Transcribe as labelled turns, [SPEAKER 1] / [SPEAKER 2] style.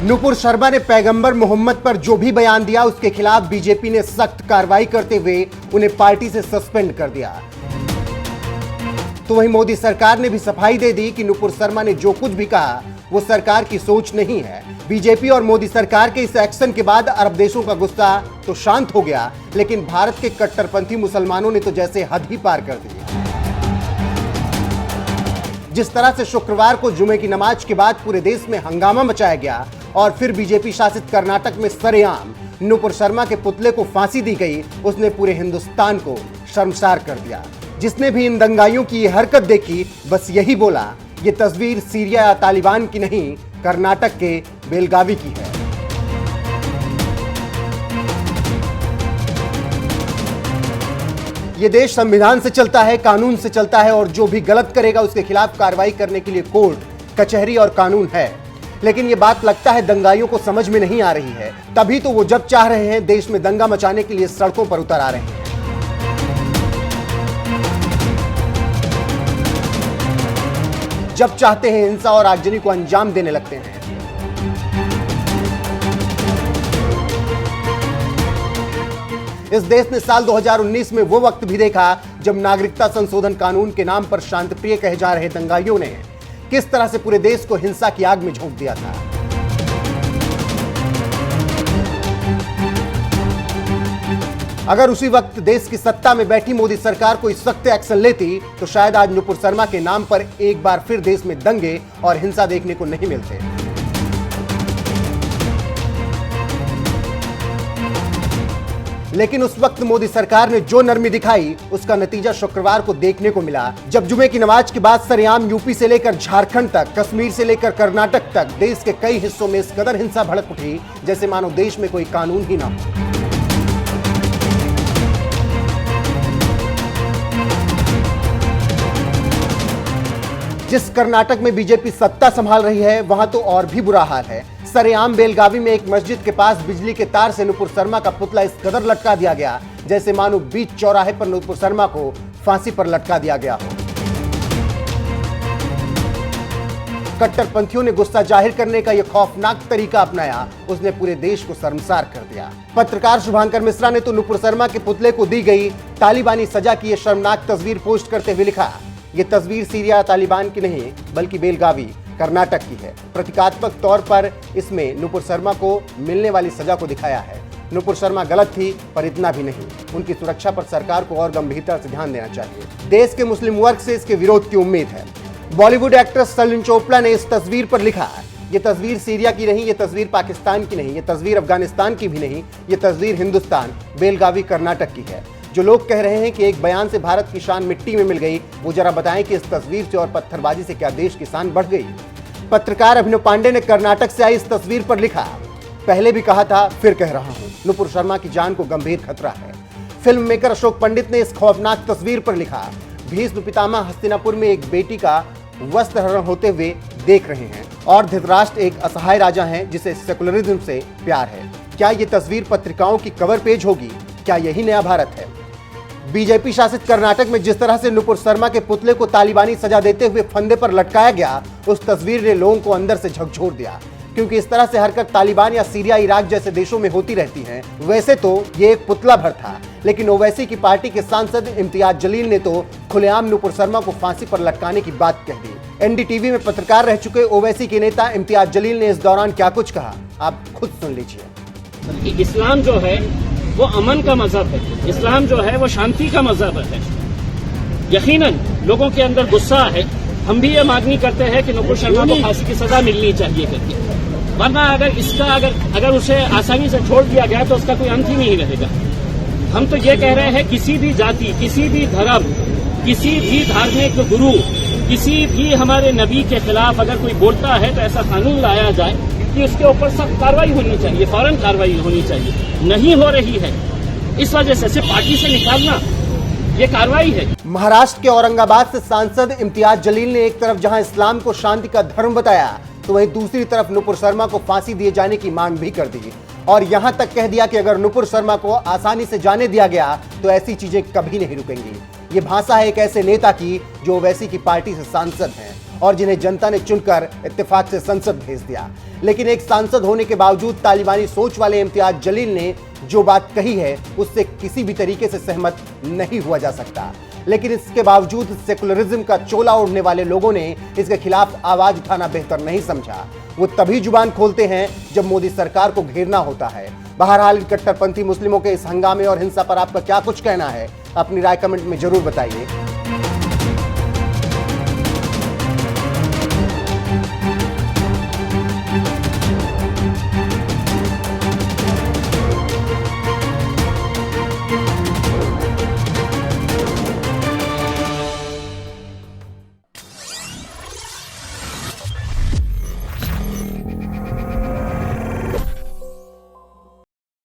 [SPEAKER 1] नुपुर शर्मा ने पैगंबर मोहम्मद पर जो भी बयान दिया उसके खिलाफ बीजेपी ने सख्त कार्रवाई करते हुए उन्हें पार्टी से सस्पेंड कर दिया। तो वहीं मोदी सरकार ने भी सफाई दे दी कि नुपुर शर्मा ने जो कुछ भी कहा वो सरकार की सोच नहीं है। बीजेपी और मोदी सरकार के इस एक्शन के बाद अरब देशों का गुस्सा तो शांत हो गया, लेकिन भारत के कट्टरपंथी मुसलमानों ने तो जैसे हद ही पार कर दी। जिस तरह से शुक्रवार को जुमे की नमाज के बाद पूरे देश में हंगामा मचाया गया और फिर बीजेपी शासित कर्नाटक में सरेआम नुपुर शर्मा के पुतले को फांसी दी गई, उसने पूरे हिंदुस्तान को शर्मसार कर दिया। जिसने भी इन दंगाइयों की ये हरकत देखी बस यही बोला, ये तस्वीर सीरिया या तालिबान की नहीं, कर्नाटक के बेलगावी की है। ये देश संविधान से चलता है, कानून से चलता है और जो भी गलत करेगा उसके खिलाफ कार्रवाई करने के लिए कोर्ट, कचहरी और कानून है। लेकिन ये बात लगता है दंगाइयों को समझ में नहीं आ रही है, तभी तो वो जब चाह रहे हैं देश में दंगा मचाने के लिए सड़कों पर उतर आ रहे हैं। जब चाहते हैं हिंसा और आगजनी को अंजाम देने लगते हैं। इस देश ने साल 2019 में वो वक्त भी देखा जब नागरिकता संशोधन कानून के नाम पर शांतिप्रिय कहे जा रहे दंगाइयों ने किस तरह से पूरे देश को हिंसा की आग में झोंक दिया था। अगर उसी वक्त देश की सत्ता में बैठी मोदी सरकार कोई सख्त एक्शन लेती तो शायद आज नुपुर शर्मा के नाम पर एक बार फिर देश में दंगे और हिंसा देखने को नहीं मिलते। लेकिन उस वक्त मोदी सरकार ने जो नरमी दिखाई उसका नतीजा शुक्रवार को देखने को मिला, जब जुमे की नमाज के बाद सरेआम यूपी से लेकर झारखंड तक, कश्मीर से लेकर कर्नाटक तक देश के कई हिस्सों में इस कदर हिंसा भड़क उठी जैसे मानो देश में कोई कानून ही ना हो। जिस कर्नाटक में बीजेपी सत्ता संभाल रही है वहां तो और भी बुरा हाल है। सरेआम बेलगावी में एक मस्जिद के पास बिजली के तार से नुपुर शर्मा का पुतला इस कदर लटका दिया गया जैसे मानो बीच चौराहे पर नुपुर शर्मा को फांसी पर लटका दिया गया हो। कट्टरपंथियों ने गुस्सा जाहिर करने का यह खौफनाक तरीका अपनाया, उसने पूरे देश को शर्मसार कर दिया। पत्रकार शुभांकर मिश्रा ने तो नुपुर शर्मा के पुतले को दी गई तालिबानी सजा की यह शर्मनाक तस्वीर पोस्ट करते हुए लिखा, ये तस्वीर सीरिया तालिबान की नहीं बल्कि बेलगावी कर्नाटक की है। प्रतीकात्मक तौर पर इसमें नुपुर शर्मा को मिलने वाली सजा को दिखाया है। नुपुर शर्मा गलत थी पर इतना भी नहीं, उनकी सुरक्षा पर सरकार को और गंभीरता से ध्यान देना चाहिए। देश के मुस्लिम वर्ग से इसके विरोध की उम्मीद है। बॉलीवुड एक्ट्रेस सलीन चोपड़ा ने इस तस्वीर पर लिखा, ये तस्वीर सीरिया की नहीं, ये तस्वीर पाकिस्तान की नहीं, ये तस्वीर अफगानिस्तान की भी नहीं, ये तस्वीर हिंदुस्तान बेलगावी कर्नाटक की है। जो लोग कह रहे हैं कि एक बयान से भारत की शान मिट्टी में मिल गई, वो जरा बताएं कि इस तस्वीर से और पत्थरबाजी से क्या देश की शान बढ़ गई। पत्रकार अभिनव पांडे ने कर्नाटक से आई इस तस्वीर पर लिखा, पहले भी कहा था फिर कह रहा हूं, नुपुर शर्मा की जान को गंभीर खतरा है। फिल्म मेकर अशोक पंडित ने इस खौफनाक तस्वीर पर लिखा, भीष्म पितामह हस्तिनापुर में एक बेटी का वस्त्र हरण होते हुए देख रहे हैं और धृतराष्ट्र एक असहाय राजा है जिसे सेकुलरिज्म से प्यार है। क्या ये तस्वीर पत्रिकाओं की कवर पेज होगी? क्या यही नया भारत है? बीजेपी शासित कर्नाटक में जिस तरह से नुपुर शर्मा के पुतले को तालिबानी सजा देते हुए फंदे पर लटकाया गया, उस तस्वीर ने लोगों को अंदर से झकझोर दिया, क्योंकि इस तरह से हरकत तालिबान या सीरिया, इराक जैसे देशों में होती रहती है। वैसे तो ये एक पुतला भर था, लेकिन ओवैसी की पार्टी के सांसद इम्तियाज जलील ने तो खुलेआम नुपुर शर्मा को फांसी पर लटकाने की बात कह दी। एनडीटीवी में पत्रकार रह चुके ओवैसी के नेता इम्तियाज जलील ने इस दौरान क्या कुछ कहा, आप खुद सुन लीजिए।
[SPEAKER 2] इस्लाम जो है वो अमन का मजहब है, इस्लाम जो है वो शांति का मजहब है। यकीनन लोगों के अंदर गुस्सा है, हम भी ये मांगनी करते हैं कि नुपुर शर्मा को फांसी की सजा मिलनी चाहिए करके, वरना अगर उसे आसानी से छोड़ दिया गया तो उसका कोई अंत ही नहीं रहेगा। हम तो ये कह रहे हैं किसी भी जाति, किसी भी धर्म, किसी भी धार्मिक गुरु, किसी भी हमारे नबी के खिलाफ अगर कोई बोलता है तो ऐसा कानून लाया जाए कि उसके ऊपर सख्त कार्रवाई होनी चाहिए, फौरन कार्रवाई होनी चाहिए। नहीं हो रही है, इस वजह से सिर्फ पार्टी से निकालना ये कार्रवाई है।
[SPEAKER 1] महाराष्ट्र के औरंगाबाद से सांसद इम्तियाज जलील ने एक तरफ जहां इस्लाम को शांति का धर्म बताया तो वहीं दूसरी तरफ नुपुर शर्मा को फांसी दिए जाने की मांग भी कर दी और यहां तक कह दिया कि अगर नुपुर शर्मा को आसानी से जाने दिया गया तो ऐसी चीजें कभी नहीं रुकेंगी। ये भाषा है एक ऐसे नेता की जो ओवैसी की पार्टी से सांसद हैं और जिन्हें जनता ने चुनकर इत्तेफाक से संसद भेज दिया। लेकिन एक सांसद होने के बावजूद तालिबानी सोच वाले इम्तियाज जलील ने जो बात कही है उससे किसी भी तरीके से सहमत नहीं हुआ जा सकता। लेकिन इसके बावजूद सेकुलरिज्म का चोला ओढ़ने वाले लोगों ने इसके खिलाफ आवाज उठाना बेहतर नहीं समझा। वो तभी जुबान खोलते हैं जब मोदी सरकार को घेरना होता है। बहरहाल कट्टरपंथी मुस्लिमों के इस हंगामे और हिंसा पर आपका क्या कुछ कहना है? अपनी राय कमेंट में जरूर बताइए।